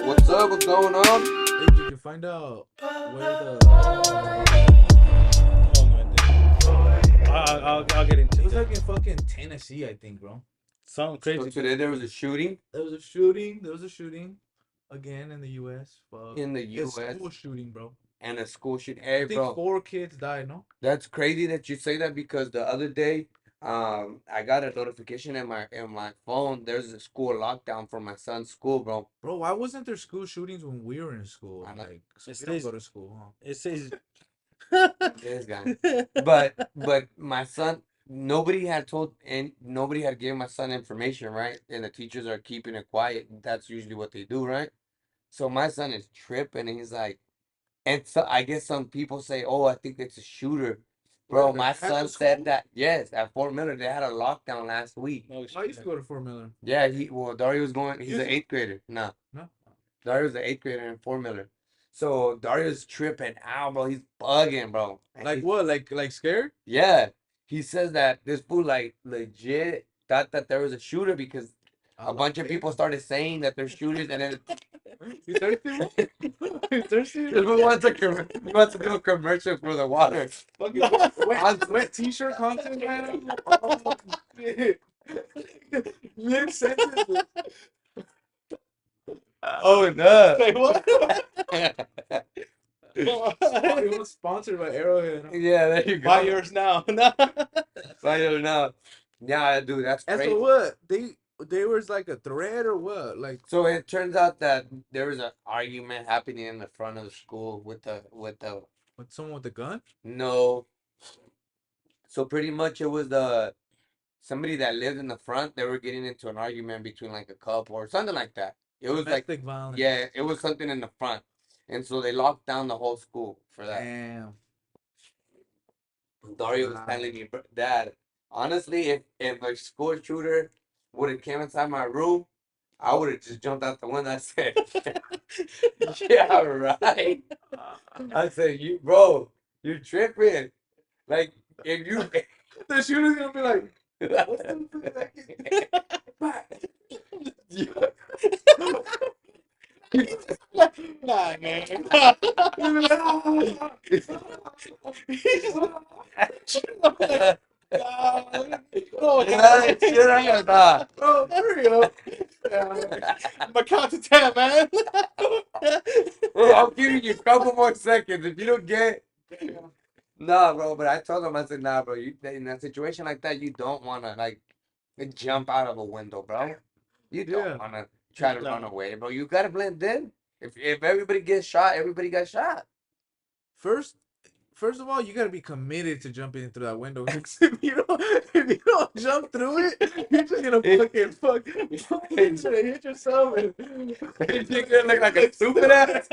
What's up? What's going on? Hey, did you find out where the Oh no, I didn't. I'll get it into was that. like in fucking Tennessee, I think, bro. Something So crazy. today there was a shooting There was a shooting. There was a shooting again in the U.S. Fuck, in the it's U.S. school shooting, bro. and a school shooting. I Hey, think bro, 4 kids died. No, that's crazy that you say that because the other day, I got a notification in my phone. There's a school lockdown for my son's school, bro. bro. Why wasn't there school shootings when we were in school? I know Like, so It we don't says go to school, huh? it says this guy, but my son. Nobody had told and nobody had given my son information, right? And the teachers are keeping it quiet. That's usually what they do, right? So my son is tripping, and he's like. And so I guess some people say, "Oh, I think it's a shooter." Bro, Where my at the son said school? that yes, at Fort Miller they had a lockdown last week. no I used to shit. go to Fort Miller. Yeah, Dario was going. He's Used an to? eighth grader. No, No. Dario's an eighth grader in Fort Miller. So Dario's tripping out, bro. He's bugging, bro. And Like what? Like scared? yeah, he says that this fool like legit thought that there was a shooter because I a love bunch of it. people started saying that they're shooters, and then You thirsty, bro? You thirsty? who wants who wants to do a commercial for the water? Fucking wet t-shirt content, man. Oh, shit. Mid sentence. Oh no. Say what? It was sponsored by Arrowhead. Huh? Yeah, there you Buy go. yours now. No. I don't know. Yeah, dude, that's And so crazy. what? They was like a threat or what? Like So it turns out that there was an argument happening in the front of the school with the with someone with a gun? no. So pretty much it was the somebody that lived in the front. They were getting into an argument between like a couple or something like that. It was like Domestic violence. yeah, it was something in the front, and so they locked down the whole school for that. Damn. Dario was Wow. telling me, Dad, honestly, if a school shooter would have came inside my room, I would have just jumped out the window. I said, yeah, right. I said, you, bro, you're tripping. Like, if you, The shooter's gonna be like, what's the Nah, man. Oh, yeah, shit, I got that. Bro, hurry up. my count to 10, man. Bro, I'm giving you a couple more seconds. If you don't get, nah, bro. But I told him, I said, nah, bro. You in a situation like that, you don't wanna like jump out of a window, bro. You don't Yeah. wanna try to run No. away, bro. You gotta blend in. If everybody gets shot, everybody got shot. First First of all, you gotta be committed to jumping through that window. If you don't jump through it, you're just gonna fucking gonna hit yourself and You're gonna look like a stupid ass.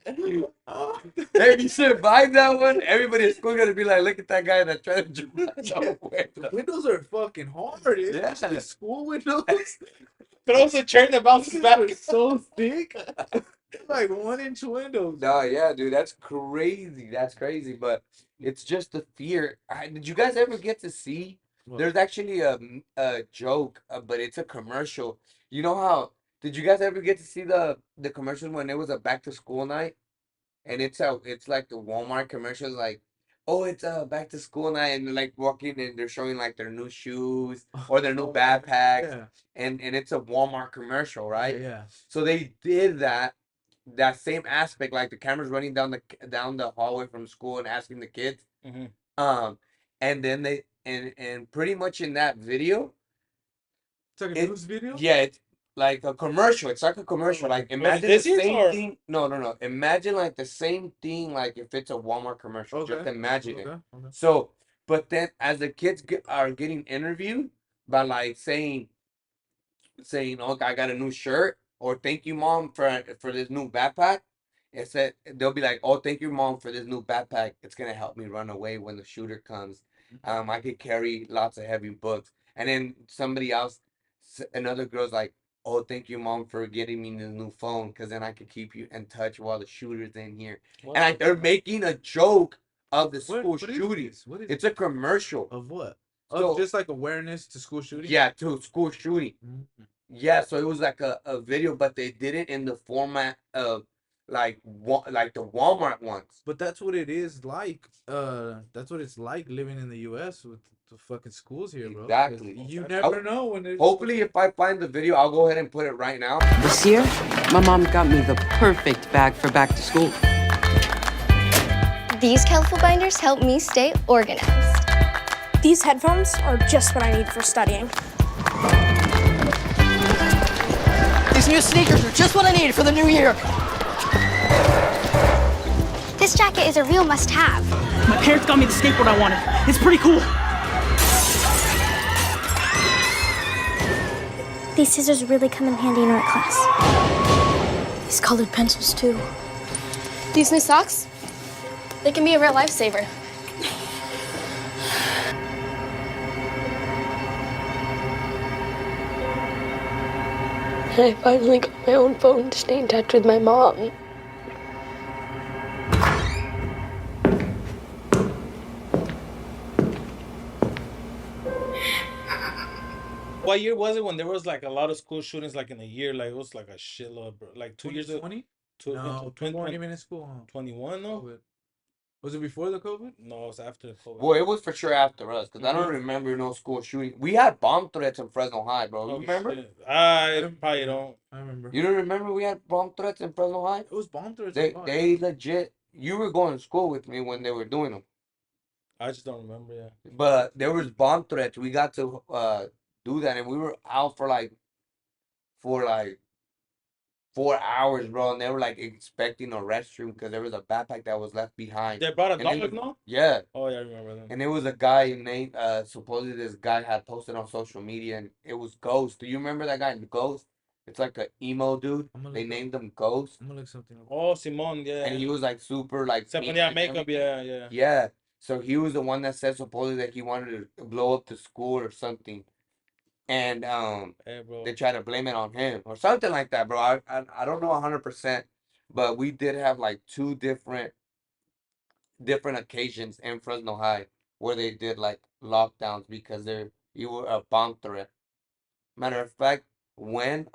If you survive that one, everybody at school gonna be like, look at that guy that tried to jump out the window. Windows are fucking hard, Yeah. especially school windows. Throws a chair that bounces These back. are so thick, like 1 inch windows. No, yeah, dude, that's crazy. That's crazy, but it's just the fear. Did you guys ever get to see? What? There's actually a joke, but it's a commercial. You know how? Did you guys ever get to see the commercials when it was a back to school night? And it's like the Walmart commercials, like, oh, it's a back to school night, and they're like walking and they're showing like their new shoes or their new backpacks, Yeah, and it's a Walmart commercial, yeah, right? yeah. So they did that same aspect, like the cameras running down the hallway from school and asking the kids. Mm-hmm. Um, and then and pretty much in that video, It's like a it news video. yeah, it's like a commercial. It's like a commercial. Like Was it imagine the this year's same or? thing. No, no, no. Imagine like the same thing. Like if it's a Walmart commercial. Just Okay, imagine it. okay, okay. So, but then as the kids are getting interviewed by like saying, "Oh, I got a new shirt," or "Thank you, mom, for this new backpack." It said they'll be like, "Oh, thank you, mom, for this new backpack. It's gonna help me run away when the shooter comes. I could carry lots of heavy books." And then somebody else, another girl's like, "Oh, thank you, mom, for getting me the new phone, because then I could keep you in touch while the shooter's in here." What And like they're the- making a joke of the school What is shooting. this? What is It's a commercial. of what? Of So just like awareness to school shooting. yeah, to school shooting. Mhm. Yeah, so it was like a video, but they did it in the format of like the Walmart ones. But that's what it is like. That's what it's like living in the U.S. with the fucking schools here, bro. 'Cause Exactly. you I'll- never know when there's. Hopefully, if I find the video, I'll go ahead and put it right now. This year, my mom got me the perfect bag for back to school. These colorful binders help me stay organized. These headphones are just what I need for studying. These new sneakers are just what I need for the new year. This jacket is a real must-have. My parents got me the skateboard I wanted. It's pretty cool. These scissors really come in handy in art class. These colored pencils too. These new socks, they can be a real lifesaver. And I finally got my own phone to stay in touch with my mom. What year was it when there was like a lot of school shootings like in a year? Like it was like a shitload, bro. Like 2 years ago. 2020? Two, No, we weren't even in school. Huh? 21, no? COVID. Was it before the COVID? No, it was after COVID. Well, it was for sure after us, because I don't Mhm. remember no school shooting. We had bomb threats in Fresno High, bro. You Oh, remember? shit. I probably don't. I remember. You don't remember we had bomb threats in Fresno High? It was bomb threats. They legit. You were going to school with me when they were doing them, I just don't remember, yeah. but there was bomb threats. We got to do that, and we were out for like 4 hours, bro. And they were like expecting a restroom because there was a backpack that was left behind. They brought a And it dog, was- no? Yeah, Oh, yeah, I remember that. and it was a guy named supposedly this guy had posted on social media, and it was Ghost. Do you remember that guy, Ghost? It's like an emo dude. I'm gonna They look named him Ghost, I'm gonna look something up. Oh, Simon, yeah. and he was like super like Except for mean yeah, and makeup, everything. yeah, yeah. Yeah. So he was the one that said supposedly that he wanted to blow up the school or something, and Hey, bro. they tried to blame it on him or something like that, bro. I don't know 100%, but we did have like two different occasions in Fresno High where they did like lockdowns because you were a bomb threat. Matter of fact, when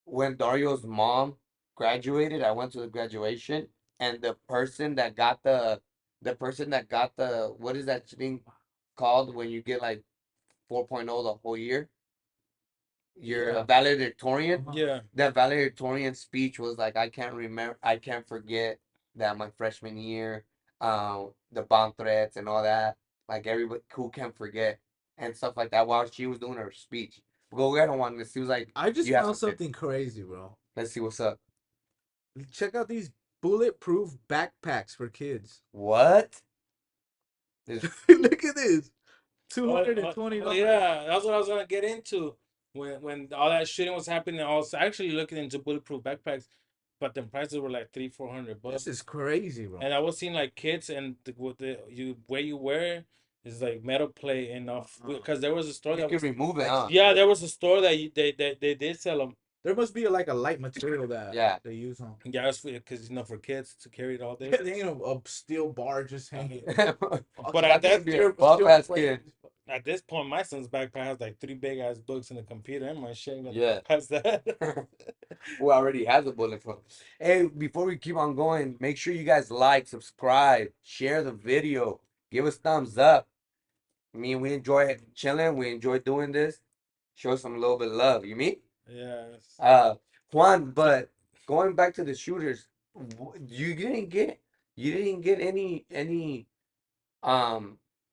Dario's mom graduated, I went to the graduation, and the person that got the what is that thing called when you get like 4.0 the whole year? You're a Yeah. valedictorian. Yeah. That valedictorian speech was like, I can't forget that my freshman year, the bomb threats and all that, like everybody who can forget and stuff like that while she was doing her speech. Go ahead on one. She was like, I just you have found something. something crazy, bro. Let's see what's up. Check out these bulletproof backpacks for kids. What? This- Look at this. Oh, $220. yeah, that's what I was gonna get into. When all that shooting was happening, I was actually looking into bulletproof backpacks, but the prices were like 300-400 bucks. This is crazy, bro. And I was seeing like kids and where you wear is like metal plate and off because there was a store you that can was, remove it, huh? yeah, there was a store that they did sell them. There must be like a light material that Yeah. they use on. Yeah, it's because for kids to carry it all day. They ain't a steel bar just hanging. But at that be a buff ass kid. at this point, my son's backpack has like 3 big ass books and a computer, and my shit gonna Yeah. pass that. Who already has a bulletproof. Hey, before we keep on going, make sure you guys like, subscribe, share the video, give us thumbs up. I mean, we enjoy chilling, we enjoy doing this. Show some little bit of love. You mean? Yes. Juan, but going back to the shooters, you didn't get any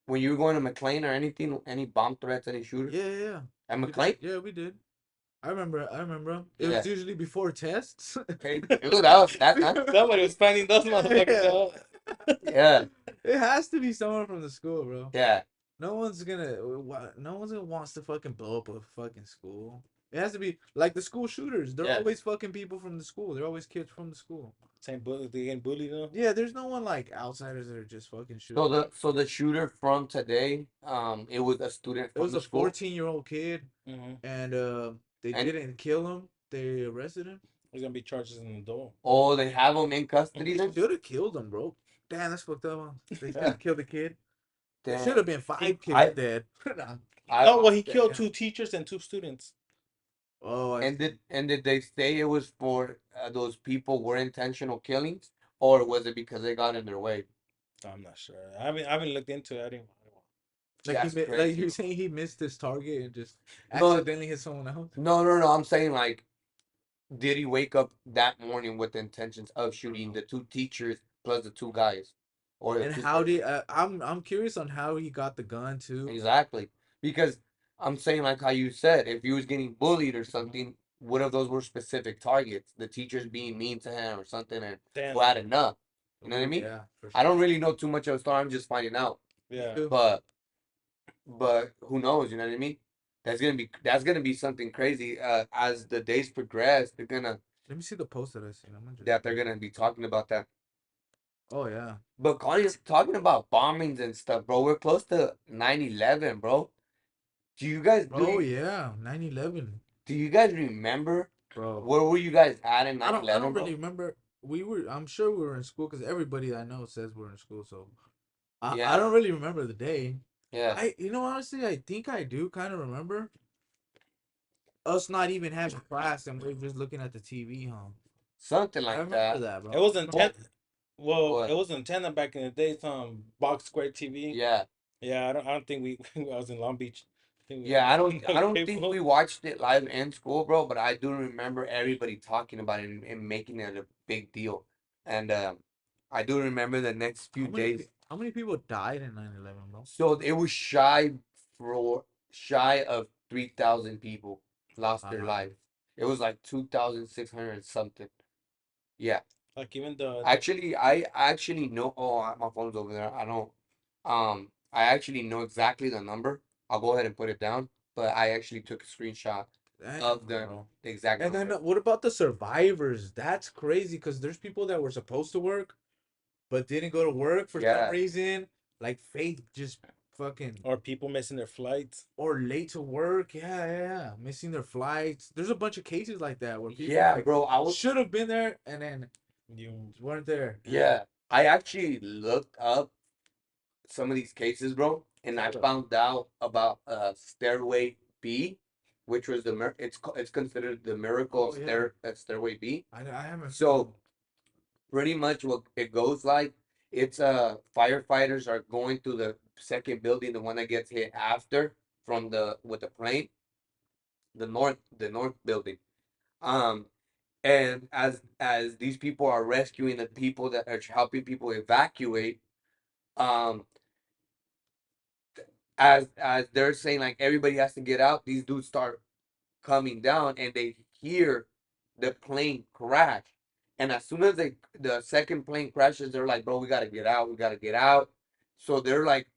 when you were going to McLean or anything, any bomb threats, any shooters? Yeah. At We McLean? did. Yeah, we did. I remember. It Yeah. was usually before tests. Okay. It was that time. Somebody was finding those motherfuckers out. Yeah. It has to be someone from the school, bro. Yeah. No one's gonna wants to fucking blow up a fucking school. It has to be like the school shooters. They're Yeah. always fucking people from the school. They're always kids from the school. Same bully, they getting bullied though. Yeah, there's no one like outsiders that are just fucking shooting. So the shooter from today, it was a student It from was the a school. 14-year-old kid, Mm-hmm. and they And- didn't kill him. They arrested him. There's gonna be charges in the door. Oh, they have him in custody They then? should have killed him, bro. Damn, that's fucked up. Huh? They should have killed the kid. There Damn. should have been 5 kids I- dead. Nah. Oh well, he Yeah, killed yeah. 2 teachers and 2 students. Oh, And did they say it was for those people were intentional killings, or was it because they got in their way? I'm not sure. I haven't looked into it. I didn't. like That's like crazy. you're saying he missed his target and just No, accidentally hit someone else. no. I'm saying like, did he wake up that morning with the intentions of shooting the two teachers plus the two guys, or the And two? how did I'm curious on how he got the gun too. Exactly. Because I'm saying like how you said, if he was getting bullied or something, what if those were specific targets? The teachers being mean to him or something, and who Damn. had enough. You know what I Ooh, mean? yeah, for I sure. don't really know too much of the story. I'm just finding out. Me Yeah. too. But who knows? You know what I mean? That's gonna be something crazy. As the days progress, Let me see the post that I seen. I'm interested. they're gonna be talking about that. Oh yeah. But Connie's talking about bombings and stuff, bro. We're close to 9/11, bro. Do you guys Oh yeah. 9/11, do you guys remember bro. where were you guys at in I nine don't. I eleven, don't bro? really remember. We were. I'm sure we were in school because everybody I know says we're in school. So I Yeah, don't really remember the day. yeah, Honestly, I think I do kind of remember us not even having class and we're just looking at the TV, huh? something I like remember that. that, It bro. was Well, antenna. Well, it what? was antenna back in the day. Some box square TV. Yeah, Yeah, I don't think we. I was in Long Beach. I think we yeah. had I don't, no I don't think cable. we watched it live in school, bro. But I do remember everybody talking about it and making it a big deal. And I do remember the next few days. How many people died in 9/11, bro? So it was shy of 3,000 people lost their Wow. life. It was like 2,600 something. Yeah. Like even the Actually, I actually know. Oh, my phone's over there. I don't. I actually know exactly the number. I'll go ahead and put it down. But I actually took a screenshot Damn, of bro. the exact And then number. what about the survivors? That's crazy because there's people that were supposed to work but didn't go to work for some Yeah, reason. Like Faith just fucking or people missing their flights. or late to work. Yeah, yeah, yeah. Missing their flights. There's a bunch of cases like that where people yeah, like bro. should have been there and then You just weren't there. Yeah, I actually looked up some of these cases, bro, and I found out about Stairway B, which was it's considered the miracle Oh of yeah. Stairway B. I haven't. So pretty much what it goes like, it's firefighters are going to the second building, the one that gets hit after from the with the plane, the north building. Um, and as these people are rescuing the people that are helping people evacuate, um, as they're saying like everybody has to get out, these dudes start coming down and they hear the plane crash. And as soon as the second plane crashes, they're like, bro, we gotta get out, we gotta get out. So they're like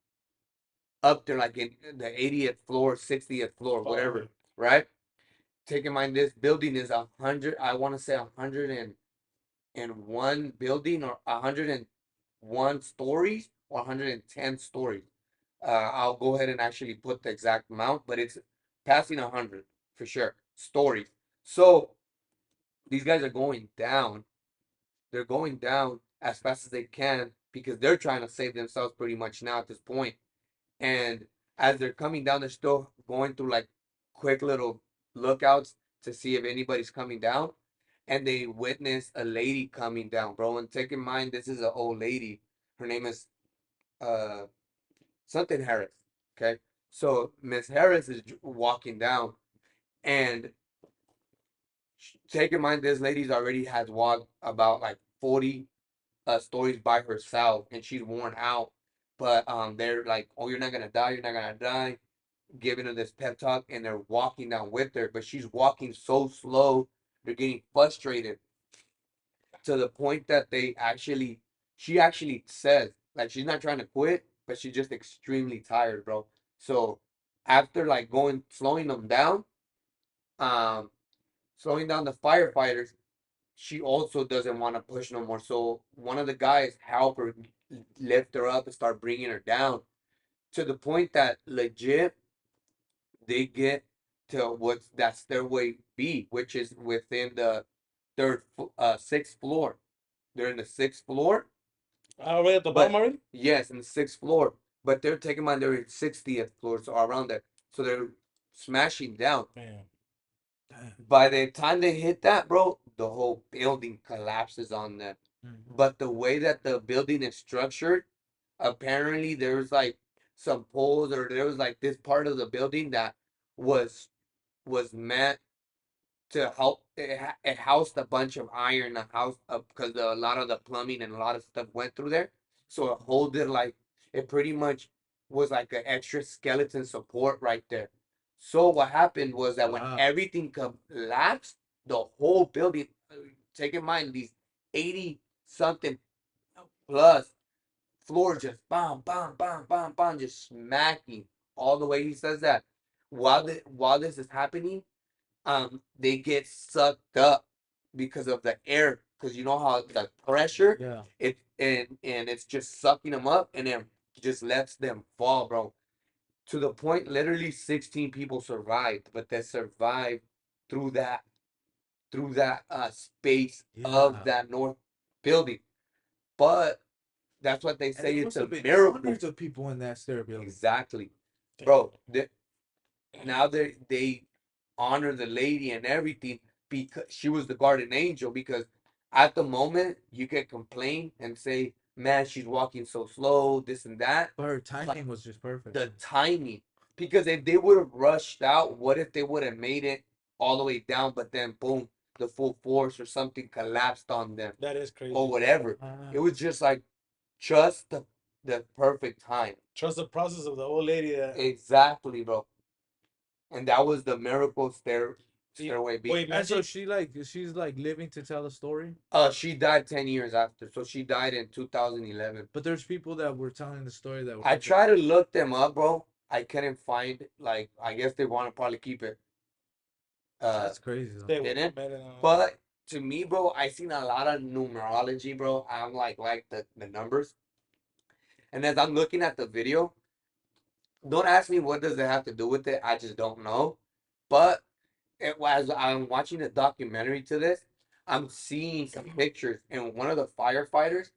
up there like in the 80th floor, 60th floor, whatever, oh, right? Take in mind this building is 100, I wanna say 101 building or 101 stories or 110 stories. I'll go ahead and actually put the exact amount, but it's passing 100 for sure. Stories. So these guys are going down. They're going down as fast as they can because they're trying to save themselves pretty much now at this point. And as they're coming down, they're still going through like quick little lookouts to see if anybody's coming down. And they witness a lady coming down, bro. And take in mind, this is an old lady. Her name is uh something Harris. Okay. So Miss Harris is walking down, and take in mind this lady's already has walked about like 40 stories by herself, and she's worn out. But they're like, "Oh, you're not gonna die. You're not gonna die." Giving her this pep talk, and they're walking down with her, but she's walking so slow. They're getting frustrated to the point that she actually says like she's not trying to quit, but she's just extremely tired, bro. So after like going um slowing down the firefighters, she also doesn't want to push no more. So one of the guys help her lift her up and start bringing her down to the point that legit they get to what's that stairway B, which is within the sixth floor. They're in the sixth floor. already at the bottom But already. yes, in the sixth floor. But they're taking on their 60th floor, so around there. So they're smashing down. Man, By the time they hit that, bro, the whole building collapses on them. But the way that the building is structured, apparently there was like some poles, or there was like this part of the building that was meant to help. It housed a bunch of iron, a house because a lot of the plumbing and a lot of stuff went through there. So it holded like, it pretty much was like an extra skeleton support right there. So what happened was that when Wow. everything collapsed, the whole building, take in mind these 80 something plus floor, just bam, bam, bam, bam, bam, just smacking all the way. He says that while this is happening, they get sucked up because of the air, because you know how the pressure, Yeah. and it's just sucking them up, and then just lets them fall, bro. To the point, literally 16 people survived, but they survived through that space of Yeah. that north building. But that's what they And say, there it's must a have been miracle. hundreds of people in that stair building. Exactly, bro. Now they honor the lady and everything because she was the guardian angel. Because at the moment you can complain and say, "Man, she's walking so slow, this and that." But her timing was just perfect. The timing, because if they would have rushed out, what if they would have made it all the way down, but then boom, the full force or something collapsed on them That is crazy. or whatever. It was just like just the perfect time. Trust the process of the old lady. Exactly, bro. And that was the miracle stairway beat. Wait, And so imagine. she's like living to tell the story. She died 10 years after. So she died in 2011. But there's people that were telling the story that were I tried to look them up, bro. I couldn't find, like, I guess they want to probably keep it That's crazy though. Stay with hidden. better, But to me, bro, I seen a lot of numerology, bro. I'm like the numbers. And as I'm looking at the video, don't ask me what does it have to do with it. I just don't know. But it was, I'm watching a documentary to this, I'm seeing some pictures, and one of the firefighters,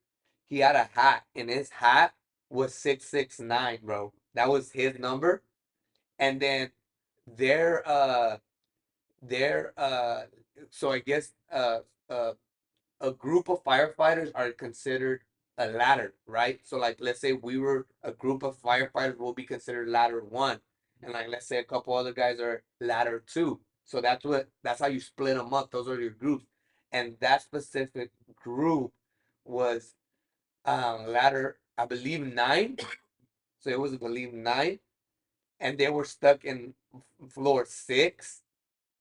he had a hat, and his hat was 669, bro. That was his number. And then their their so I guess uh a group of firefighters are considered a ladder, right? So like, let's say we were a group of firefighters, will be considered ladder one, and like, let's say a couple other guys are ladder two. So that's how you split them up. Those are your groups, and that specific group was ladder, I believe, nine. So it was, I believe, nine, and they were stuck in floor six.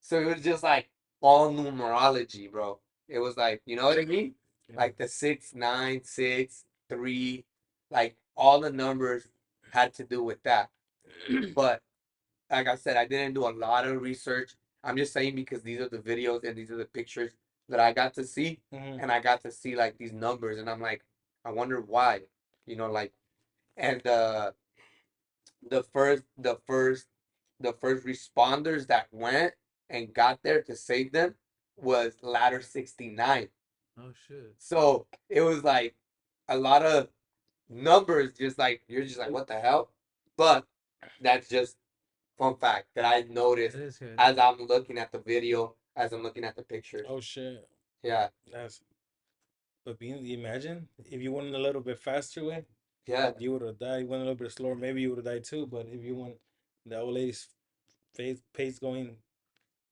So it was just like all numerology, bro. It was like, you know what I mean? Yeah. Like the 6, 9, 6, 3, like all the numbers had to do with that. But like I said, I didn't do a lot of research. I'm just saying because these are the videos and these are the pictures that I got to see, and I got to see like these numbers, and I'm like, I wonder why, like, and the first responders that went and got there to save them was ladder 69. Oh shit. So it was like a lot of numbers, just like, you're just like, what the hell? But that's just fun fact that I noticed That is good. as I'm looking at the video, as I'm looking at the pictures. Oh shit. Yeah, That's. But imagine if you went a little bit faster way, yeah. you would have died. You went a little bit slower, maybe you would have died too. But if you went the old lady's pace going.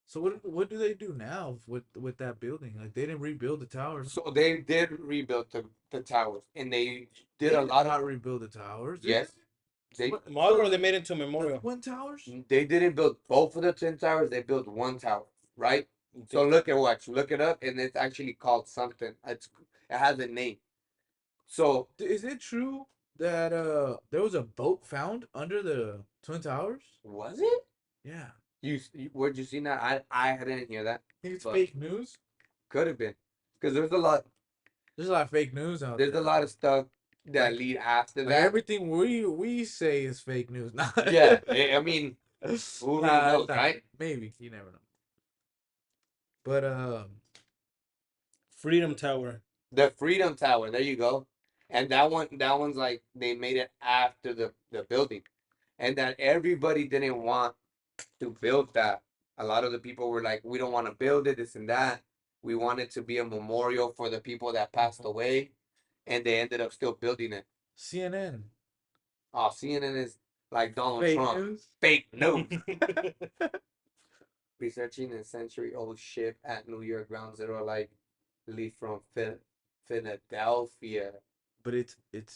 So what do they do now with that building? Like they didn't rebuild the towers. So they did rebuild the towers, and they They did a did lot not of, rebuild the towers. Did yes. they? They Marlboro, they made it into a The memorial. Twin Towers. They didn't build both of the twin towers. They built one tower, right? So look it up, and it's actually called something. It has a name. So Is it true that there was a boat found under the Twin Towers? was it? Yeah. Where'd you see that? I didn't hear that. Think it's But fake news? could have been, because there's a lot. There's a lot of fake news out There's there. a lot of stuff that Like- lead after Like that. everything we say is fake news. Yeah, I mean, who really knows, nah, right? Maybe you never know. But Freedom Tower. The Freedom Tower. There you go. And that one's like, they made it after the building, and that everybody didn't want to build that a lot of the people were like, we don't want to build it, this and that. We want it to be a memorial for the people that passed away, and they ended up still building it. CNN. Oh, CNN is like Donald Fake Trump. news. Fake news. Researching a century-old ship at New York Ground Zero, like leave from Philadelphia. But it's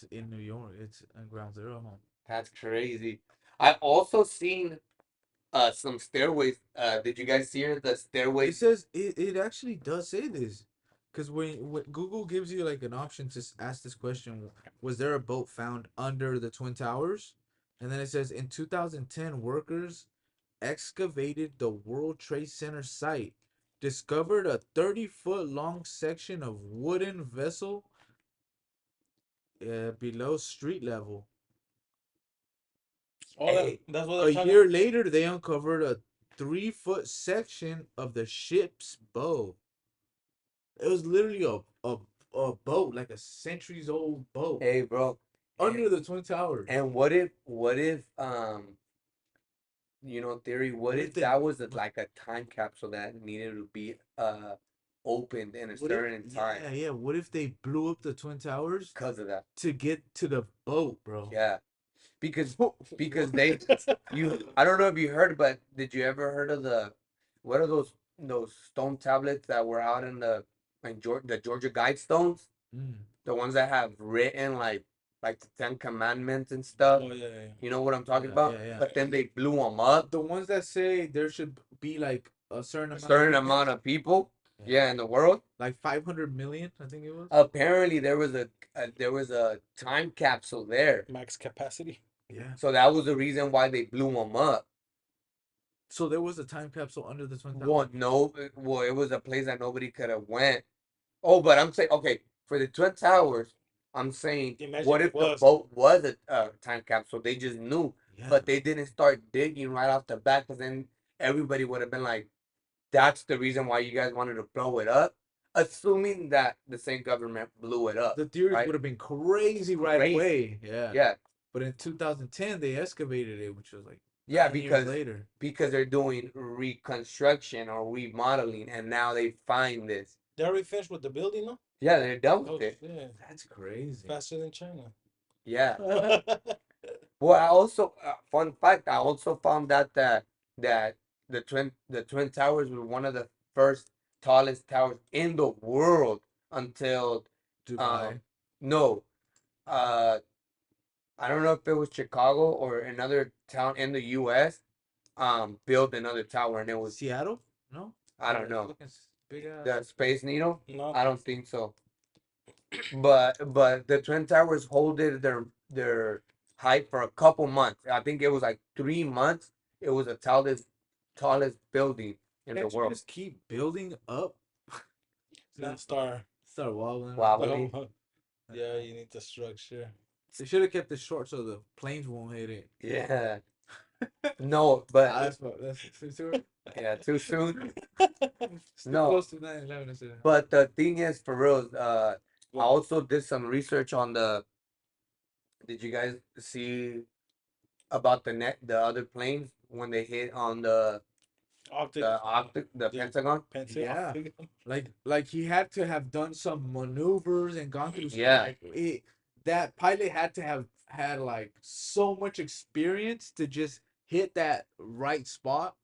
in New York. It's on Ground Zero. Huh? That's crazy. I also seen some stairways. Did you guys see the It stairways? says it actually does say this, because when Google gives you like an option to ask this question, was there a boat found under the Twin Towers? And then it says in 2010, workers excavated the World Trade Center site, discovered a 30-foot long section of wooden vessel below street level. Oh, Hey, that's what A they're talking. year later, they uncovered a 3-foot section of the ship's bow. It was literally a boat, like a centuries old boat, hey, bro. under the Twin Towers. And what if theory, what What if if they that was like a time capsule that needed to be opened in a what if, certain time yeah, what if they blew up the Twin Towers because of that? to get to the boat, bro? Yeah. Because I don't know if you heard, but did you ever heard of what are those stone tablets that were out the Georgia Guidestones? Mm. The ones that have written like the Ten Commandments and stuff. Oh yeah, yeah. You know what I'm talking Yeah, about? yeah, yeah. But then they blew them up. The ones that say there should be like a certain A amount certain of people, amount of people, Yeah. yeah, in the world. like 500 million, I think it was. Apparently, there was a time capsule there, Max capacity. Yeah. so that was the reason why they blew them up. So there was a time capsule under the Twin Towers. Well, no, well, it was a place that nobody could have went. Oh, but I'm saying, okay, for the Twin Towers, I'm saying, Imagine what it if the was. boat was a time capsule? They just knew, Yeah. but they didn't start digging right off the bat, because then everybody would have been like, that's the reason why you guys wanted to blow it up, assuming that the same government blew it up. The theories right? would have been crazy right Crazy. away. Yeah. Yeah, But in 2010, they excavated it, which was like yeah, 9 years because later. they're doing reconstruction or remodeling, and now they find this. They already finished with the building, no? Yeah, they're done Oh with it. shit. That's crazy. Faster than China. Yeah. Well, I also fun fact. I also found out that the twin towers were one of the first tallest towers in the world until Dubai. no, uh, I don't know if it was Chicago or another town in the U.S. Built another tower, and it was Seattle? No? I don't know Big ass. the Space Needle. No. I don't think so. But the twin towers holded their height for a couple months. I think it was like 3 months. It was the tallest building in the Can't you world. just keep building up? Not star. Start wobbling. Wobbly. Yeah, you need the structure. They should have kept it short so the planes won't hit it. Yeah. No, but That's too soon. yeah, too soon. Still No. close to 9/11. Instead. But the thing is, for real, I also did some research on Did you guys see about the other planes when they hit on the Optic. the Yeah. Pentagon? Pencil. Yeah. Optic. Like he had to have done some maneuvers and gone through. Yeah. That pilot had to have had like so much experience to just hit that right spot.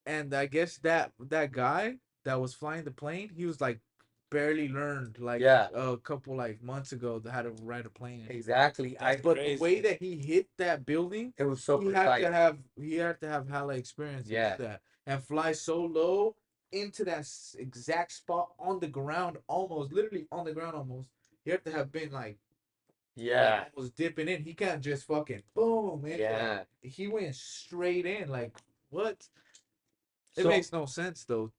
And I guess that guy that was flying the plane, he was like barely learned like Yeah. a couple like months ago how to ride a plane. Exactly. But crazy. the way that he hit that building, It was so he had precise. to have hella experience to Yeah. do that and fly so low into that exact spot on the ground, almost literally on the ground almost. He had to have been like Yeah. almost dipping in. He can't just fucking boom, man. Yeah. He went straight in. Like what? It So- makes no sense though.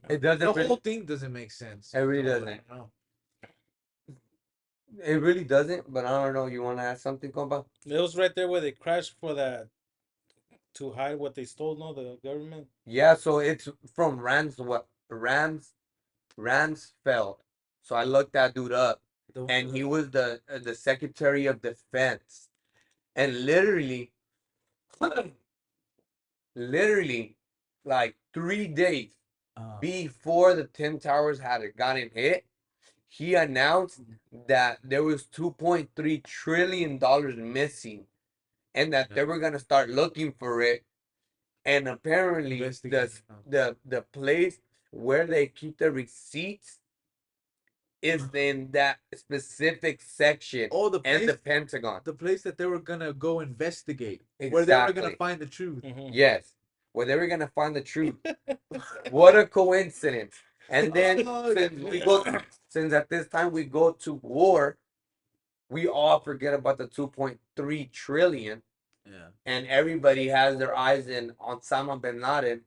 It doesn't. The really, whole thing doesn't make sense. It really So, I doesn't. don't know. It really doesn't. But I don't know. You want to ask something, compa? It was right there where they crashed for that to hide what they stole. No, the government. Yeah. So it's from Ramsfeld. So I looked that dude up, and he was the Secretary of Defense, and literally, like 3 days before the Twin Towers had gotten hit, he announced that there was $2.3 trillion missing, and that they were gonna start looking for it. And apparently, the place where they keep the receipts is in that specific section. Oh, the and place, the Pentagon. the place that they were gonna go investigate, where they were gonna Exactly. find the truth. Yes, where they were gonna find the truth. What a coincidence! And then since at this time we go to war, we all forget about the 2.3 trillion, Yeah. and everybody has their eyes in Osama bin Laden,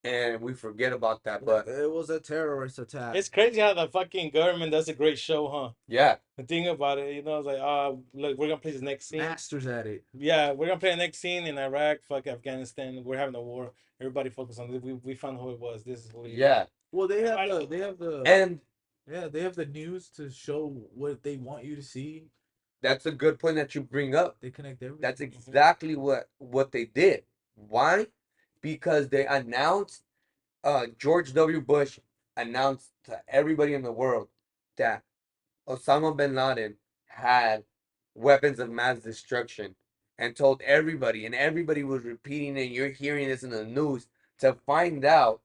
and we forget about that. But It was a terrorist attack. It's crazy how the fucking government does a great show, huh? yeah, The thing about it, it's like, look, we're gonna play this next scene. Masters at it. Yeah, we're gonna play the next scene in Iraq, fuck Afghanistan. We're having a war. Everybody focus on this. We found who it was. This is who. yeah, Well, they have and they have the news to show what they want you to see. that's a good point that you bring up. They connect everything. That's exactly what they did. Why? Because they announced, George W. Bush announced to everybody in the world that Osama bin Laden had weapons of mass destruction, and told everybody, and everybody was repeating it. You're hearing this in the news to find out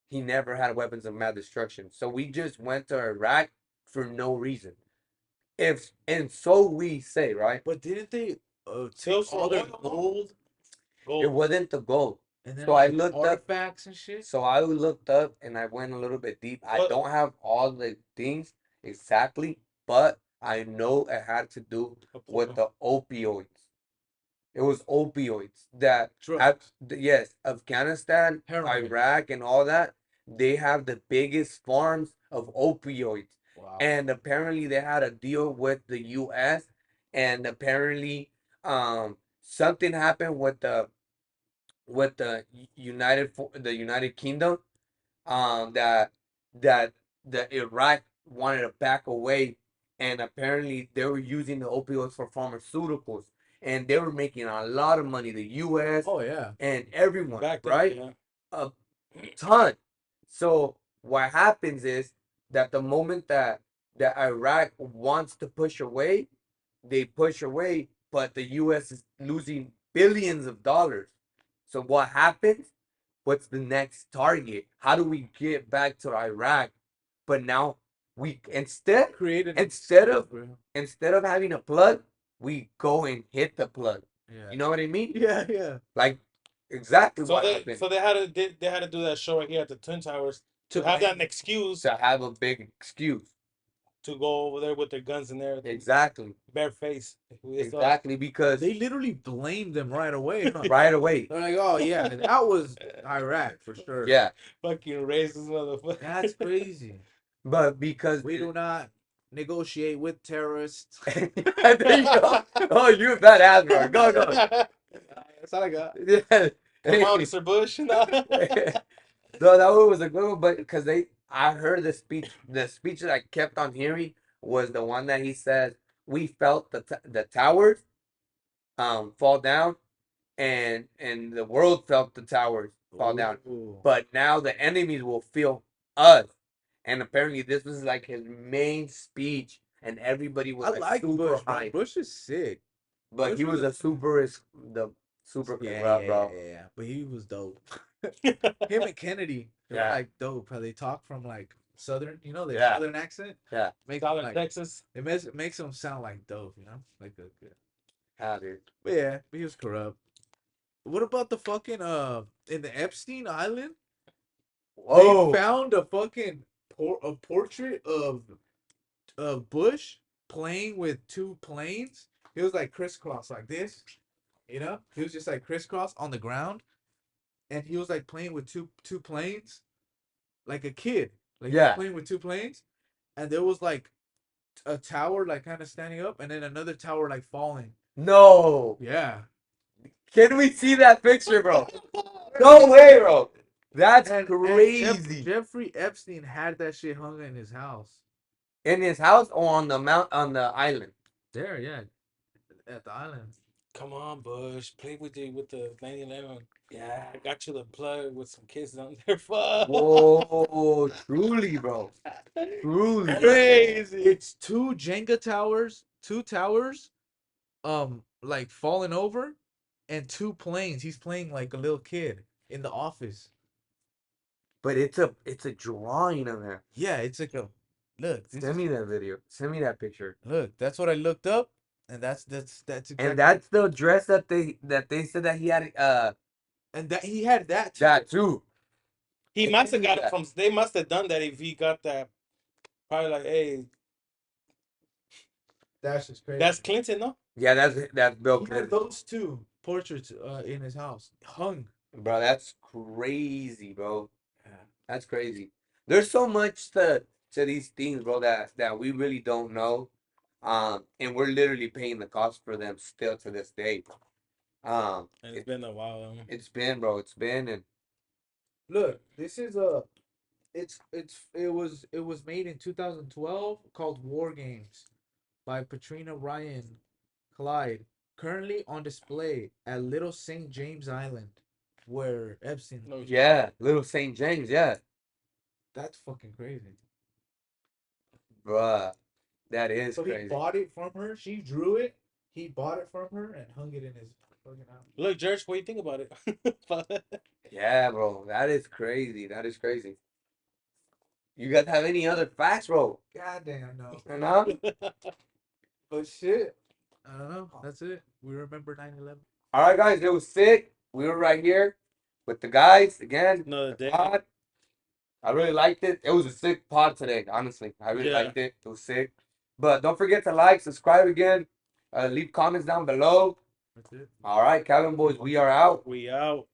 he never had weapons of mass destruction. So we just went to Iraq for no reason. If and so we say, right? But didn't they So take all their gold. It wasn't the gold. and then So I like, looked up. artifacts and shit? So I looked up and I went a little bit deep. I What? don't have all the things exactly, but I know it had to do with the opioids. It was opioids that Drugs. yes, Afghanistan, Heroin. Iraq, and all that. They have the biggest farms of opioids, Wow. and apparently they had a deal with the U.S. And apparently, something happened with the United Kingdom, that that the Iraq wanted to back away, and apparently they were using the opioids for pharmaceuticals, and they were making a lot of money. The U.S. Oh yeah. and everyone, Back then, right? yeah. A ton. So what happens is that the moment that Iraq wants to push away, they push away, but the U.S. is losing billions of dollars. So what happens? What's the next target? How do we get back to Iraq? But now we Created instead of having a plug, we go and hit the plug. Yeah. You know what I mean? Yeah, yeah. Like exactly So what they happened. so they had to do that show right here at the Twin Towers to have that an excuse To have a big excuse. to go over there with their guns in there, Exactly. bare face. Exactly, because They literally blamed them right away. Huh? right away. They're like, oh yeah, that was Iraq for sure. Yeah. Fucking racist motherfucker. That's crazy. But because We do not negotiate with terrorists. there you go. Oh, you're a badass, bro. Go, go. That's all I got. Yeah. Come on, Mr. Bush. No. No, that one was a good one, but because I heard the speech that I kept on hearing was the one that he said, we felt the towers fall down, and the world felt the towers fall down, Ooh. but now the enemies will feel us. And apparently this was like his main speech, and everybody was I like like super Bush. hyped. Bush is sick. But Bush he was was a super Yeah, corrupt, bro. yeah. But he was dope. Him and Kennedy, they're Yeah. like dope. How they talk from like southern, their Yeah. southern accent. Yeah. Makes Southern them, like, Texas. it makes them sound like dope, like a good. Ah, dude. But yeah, but he was corrupt. What about the fucking in the Epstein Island? Whoa. They found a fucking a portrait of Bush playing with two planes. He was like crisscross like this, He was just like crisscross on the ground, and he was like playing with two planes, like a kid. Like he was Yeah. playing with two planes, and there was like a tower like kind of standing up, and then another tower like falling. No. Yeah. Can we see that picture, bro? No way, bro. That's And crazy. Jeffrey Epstein had that shit hung in his house. In his house or on the island? There, yeah, at the island. Come on, Bush. Play with the 911. Yeah. I got you the plug with some kids down there. Fuck. Whoa, truly, bro. Truly. Crazy. It's two Jenga towers, like falling over, and two planes. He's playing like a little kid in the office. But it's a drawing of him. Yeah, it's like a look. Send me that video. Send me that picture. Look, that's what I looked up, and that's exactly. And that's the dress that they said that he had and that he had that too. that too. He They must sent have me got it that. from. They must have done that if he got that. Probably like, hey, That's just crazy. that's Clinton, no? Yeah, that's Bill He had Clinton. those two portraits in his house hung. Bro, that's crazy, bro. Yeah. That's crazy. There's so much to these things, bro, that we really don't know. And we're literally paying the cost for them still to this day. And it's been a while. It's been, bro. It's been, and Look, this is it was made in 2012 called War Games by Patrina Ryan Clyde, currently on display at Little St. James Island, where Epstein. No, yeah, Little St. James, yeah, That's fucking crazy. bruh, that is So he crazy. bought it from her. She drew it. He bought it from her and hung it in his fucking house. Look, George, what do you think about it? Yeah, bro, that is crazy. That is crazy. You guys have any other facts, bro? Goddamn no. No? But shit. I don't know. That's it. We remember 9/11. All right, guys, it was sick. We were right here with the guys again. Another the day. pod. I really liked it. It was a sick pod today, honestly. I really Yeah. liked it. It was sick. But don't forget to like, subscribe again, leave comments down below. That's it. All right, Calvin boys, we are out. We out.